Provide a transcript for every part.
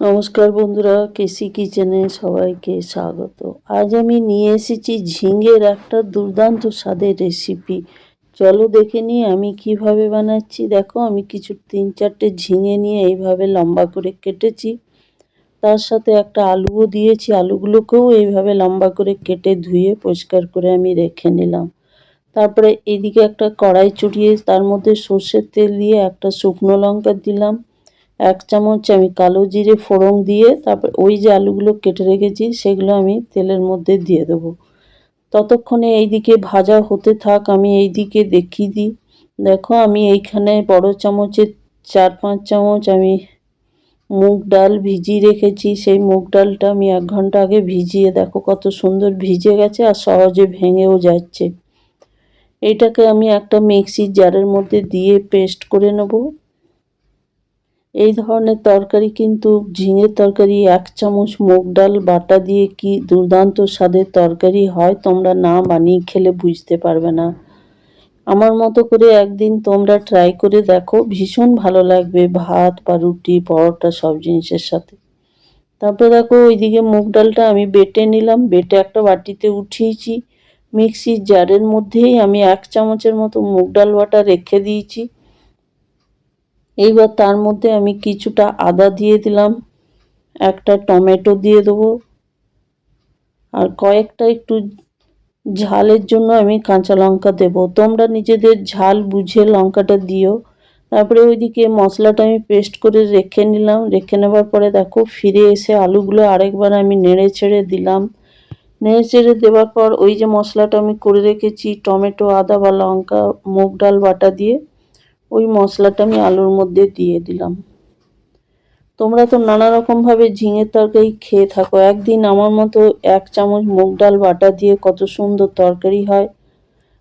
নমস্কার বন্ধুরা, কেসি কিচেনে সবাইকে স্বাগত। আজ আমি নিয়ে এসেছি ঝিঙের একটা দুর্দান্ত স্বাদের রেসিপি। চলো দেখে নিই আমি কিভাবে বানাচ্ছি। দেখো, আমি কিছু 3-4টে ঝিঙে নিয়ে এইভাবে লম্বা করে কেটেছি। তার সাথে একটা আলুও দিয়েছি, আলুগুলোকেও এইভাবে লম্বা করে কেটে ধুয়ে পরিষ্কার করে আমি রেখে নিলাম। তারপরে এদিকে একটা কড়াই চড়িয়ে তার মধ্যে সর্ষের তেল দিয়ে একটা শুকনো লঙ্কা দিলাম। 1 চামচ আমি কালো জিরে ফোড়ন দিয়ে তারপর ওই যে আলুগুলো কেটে রেখেছি সেগুলো আমি তেলের মধ্যে দিয়ে দেবো। ততক্ষণে এইদিকে ভাজা হতে থাক, আমি এইদিকে দেখিয়ে দিই। দেখো, আমি এইখানে বড় চামচের 4-5 চামচ আমি মুগ ডাল ভিজিয়ে রেখেছি। সেই মুগ ডালটা আমি 1 ঘন্টা আগে ভিজিয়ে, দেখো কত সুন্দর ভিজে গেছে আর সহজে ভেঙেও যাচ্ছে। এইটাকে আমি একটা মিক্সির জারের মধ্যে দিয়ে পেস্ট করে নেব। এই ধরনের তরকারি কিন্তু ঝিঙের তরকারি 1 চামচ মুগ ডাল বাটা দিয়ে কি দুর্দান্ত স্বাদের তরকারি হয়, তোমরা না বানিয়ে খেলে বুঝতে পারবে না। আমার মতো করে একদিন তোমরা ট্রাই করে দেখো, ভীষণ ভালো লাগবে ভাত বা রুটি পরোটা সব জিনিসের সাথে। তারপরে দেখো, ওইদিকে মুগ ডালটা আমি বেটে নিলাম, বেটে একটা বাটিতে উঠিয়েছি। মিক্সির জারের মধ্যেই আমি 1 চামচের মতো মুগ ডাল বাটা রেখে দিয়েছি। এইবার তার মধ্যে আমি কিছুটা আদা দিয়ে দিলাম, একটা টমেটো দিয়ে দেবো, আর কয়েকটা একটু ঝালের জন্য আমি কাঁচা লঙ্কা দেবো। তোমরা নিজেদের ঝাল বুঝে লঙ্কাটা দিও। তারপরে ওইদিকে মশলাটা আমি পেস্ট করে রেখে নিলাম। রেখে নেবার পরে দেখো, ফিরে এসে আলুগুলো আরেকবার আমি নেড়ে ছেড়ে দিলাম। নেড়ে চেড়ে দেওয়ার পর ওই যে মশলাটা আমি করে রেখেছি টমেটো, আদা বা লঙ্কা, মুগ ডাল বাটা দিয়ে, ওই মশলাটা আমি আলুর মধ্যে দিয়ে দিলাম। তোমরা তো নানা রকমভাবে ঝিঙের তরকারি খেয়ে থাকো, একদিন আমার মতো 1 চামচ মুগ ডাল বাটা দিয়ে কত সুন্দর তরকারি হয়,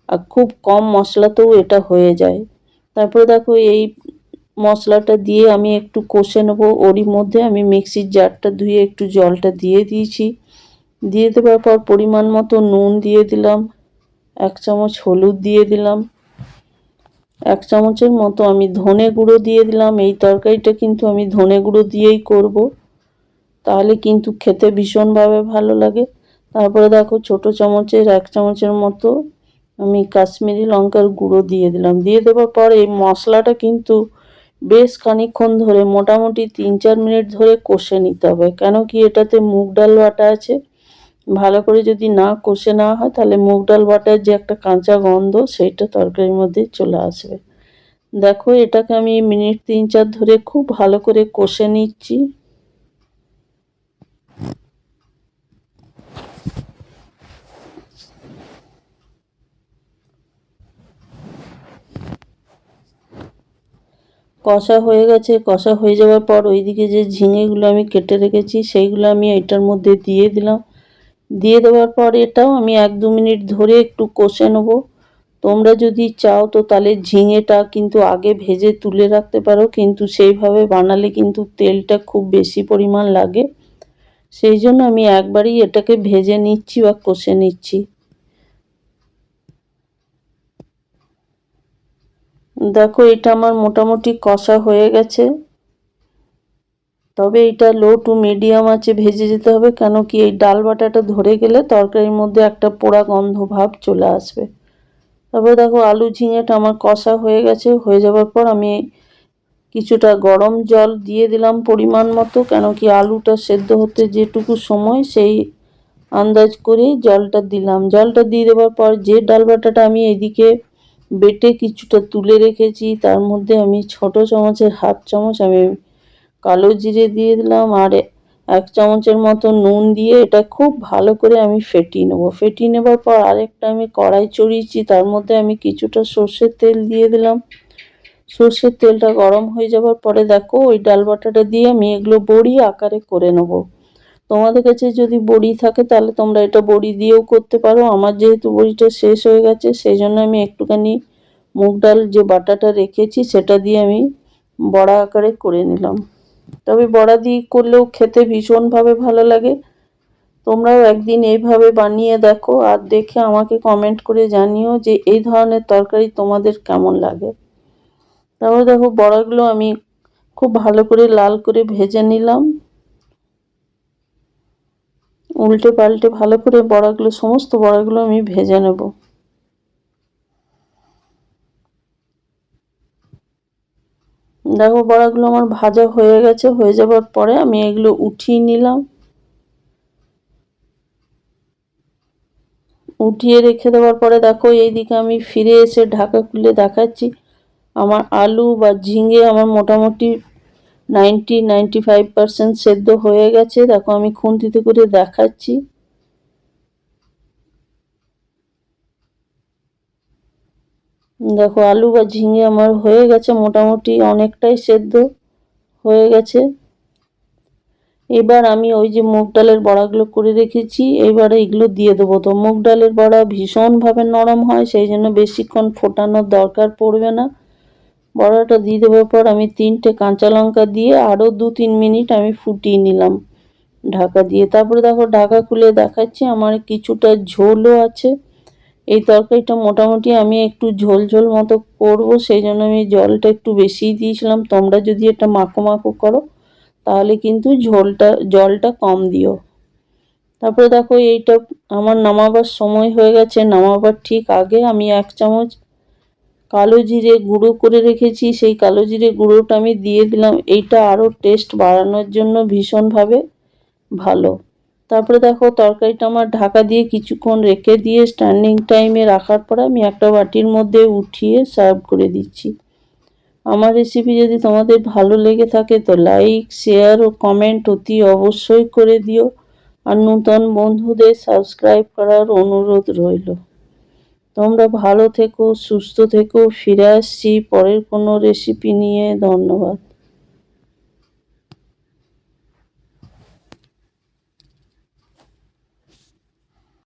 আর খুব কম মশলাতেও এটা হয়ে যায়। তারপরে দেখো, এই মশলাটা দিয়ে আমি একটু কষে নেবো। ওরই মধ্যে আমি মিক্সির জারটা ধুয়ে একটু জলটা দিয়ে দিয়েছি। দিয়ে দেওয়ার পর পরিমাণ মতো নুন দিয়ে দিলাম, 1 চামচ হলুদ দিয়ে দিলাম, 1 চামচের মতো আমি ধনে গুঁড়ো দিয়ে দিলাম। এই তরকারিটা কিন্তু আমি ধনে গুঁড়ো দিয়েই করব, তাহলে কিন্তু খেতে ভীষণভাবে ভালো লাগে। তারপরে দেখো, ছোট চামচের 1 চামচের মতো আমি কাশ্মীরি লঙ্কার গুঁড়ো দিয়ে দিলাম। দিয়ে দেওয়ার পর এই মশলাটা কিন্তু বেশ খানিকক্ষণ ধরে, মোটামুটি 3-4 মিনিট ধরে কষে নিতে হবে, কেন কি এটাতে মুগ ডাল বাটা আছে। ভালো করে যদি না কষে নেওয়া হয় তাহলে মুগ ডাল বাটার যে একটা কাঁচা গন্ধ সেইটা তরকারির মধ্যে চলে আসবে। দেখো, এটাকে আমি মিনিট 3-4 ধরে খুব ভালো করে কষে নিচ্ছি। কষা হয়ে গেছে। কষা হয়ে যাওয়ার পর ওইদিকে যে ঝিঙেগুলো আমি কেটে রেখেছি সেইগুলো আমি এটার মধ্যে দিয়ে দিলাম। দিয়ে দেওয়ার পর এটাও আমি 1-2 মিনিট ধরে একটু কষে নেব। তোমরা যদি চাও তো তাহলে ঝিঙেটা কিন্তু আগে ভেজে তুলে রাখতে পারো, কিন্তু সেইভাবে বানালে কিন্তু তেলটা খুব বেশি পরিমাণ লাগে। সেই জন্য আমি একবারই এটাকে ভেজে নিচ্ছি বা কষে নিচ্ছি। দেখো, এটা আমার মোটামুটি কষা হয়ে গেছে। তবে এটা লো টু মিডিয়াম আঁচে ভেজে যেতে হবে, কেন কি এই ডাল বাটাটা ধরে গেলে তরকারির মধ্যে একটা পোড়া গন্ধ ভাব চলে আসবে। তারপরে দেখো, আলু ঝিঙেটা আমার কষা হয়ে গেছে। হয়ে যাওয়ার পর আমি কিছুটা গরম জল দিয়ে দিলাম পরিমাণ মতো, কেন কি আলুটা সেদ্ধ হতে যেটুকু সময় সেই আন্দাজ করেই জলটা দিলাম। জলটা দিয়ে দেওয়ার পর যে ডাল বাটাটা আমি এদিকে বেটে কিছুটা তুলে রেখেছি তার মধ্যে আমি ছোট চামচের 1/2 চামচ আমি কালো জিরে দিয়ে দিলাম, আর 1 চামচের মতো নুন দিয়ে এটা খুব ভালো করে আমি ফেটিয়ে নেব। ফেটিয়ে নেবার পর আরেকটা আমি কড়াই চড়িয়েছি, তার মধ্যে আমি কিছুটা সর্ষের তেল দিয়ে দিলাম। সর্ষের তেলটা গরম হয়ে যাবার পরে দেখো, ওই ডাল বাটাটা দিয়ে আমি এগুলো বড়ি আকারে করে নেব। তোমাদের কাছে যদি বড়ি থাকে তাহলে তোমরা এটা বড়ি দিয়েও করতে পারো। আমার যেহেতু বড়িটা শেষ হয়ে গেছে সেই জন্য আমি একটুখানি মুগ ডাল যে বাটাটা রেখেছি সেটা দিয়ে আমি বড়া আকারে করে নিলাম। তবে বড়া দিয়ে করলেও খেতে ভীষণভাবে ভালো লাগে। তোমরাও একদিন এইভাবে বানিয়ে দেখো, আর দেখে আমাকে কমেন্ট করে জানিও যে এই ধরনের তরকারি তোমাদের কেমন লাগে। তারপরে দেখো, বড়াগুলো আমি খুব ভালো করে লাল করে ভেজে নিলাম। উল্টে পাল্টে ভালো করে বড়াগুলো, সমস্ত বড়াগুলো আমি ভেজে নেব। দেখো বড়াগুলো আমার ভাজা হয়ে গেছে। হয়ে যাবার পরে আমি এগুলো উঠিয়ে নিলাম। উঠিয়ে রেখে দেওয়ার পরে দেখো এইদিকে আমি ফিরে এসে ঢাকা খুলে দেখাচ্ছি আমার আলু বা ঝিঙে আমার মোটামুটি 95% সেদ্ধ হয়ে গেছে। দেখো আমি খুন্তিতে করে দেখাচ্ছি। দেখো আলু বা ঝিঙে আমার হয়ে গেছে, মোটামুটি অনেকটাই সেদ্ধ হয়ে গেছে। এবার আমি ওই যে মুগ ডালের বড়াগুলো করে রেখেছি, এবার এগুলো দিয়ে দেবো। তো মুগ ডালের বড়া ভীষণভাবে নরম হয়, সেই জন্য বেশিক্ষণ ফোটানোর দরকার পড়বে না। বড়াটা দিয়ে দেওয়ার পর আমি 3টে কাঁচা লঙ্কা দিয়ে আরও 2-3 মিনিট আমি ফুটিয়ে নিলাম ঢাকা দিয়ে। তারপরে দেখো ঢাকা খুলে দেখাচ্ছি আমার কিছুটা ঝোলও আছে। এই তরকারিটা মোটামুটি আমি একটু ঝোল ঝোল মতো করব, সেই জন্য আমি জলটা একটু বেশিই দিয়েছিলাম। তোমরা যদি এটা মাখো মাখো করো তাহলে কিন্তু জলটা কম দিও। তারপরে দেখো এইটা আমার নামাবার সময় হয়ে গেছে। নামাবার ঠিক আগে আমি 1 চামচ কালো জিরে গুঁড়ো করে রেখেছি, সেই কালো জিরে গুঁড়োটা আমি দিয়ে দিলাম। এইটা আরও টেস্ট বাড়ানোর জন্য ভীষণভাবে ভালো। তারপরে দেখো তরকারিটা আমার ঢাকা দিয়ে কিছুক্ষণ রেখে দিয়ে স্ট্যান্ডিং টাইমে রাখার পরে আমি একটা বাটির মধ্যে উঠিয়ে সার্ভ করে দিচ্ছি। আমার রেসিপি যদি তোমাদের ভালো লেগে থাকে তো লাইক, শেয়ার ও কমেন্ট অতি অবশ্যই করে দিও। আর নতুন বন্ধুদের সাবস্ক্রাইব করার অনুরোধ রইল। তোমরা ভালো থেকো, সুস্থ থেকো। ফিরে আসছি পরের কোনো রেসিপি নিয়ে। ধন্যবাদ।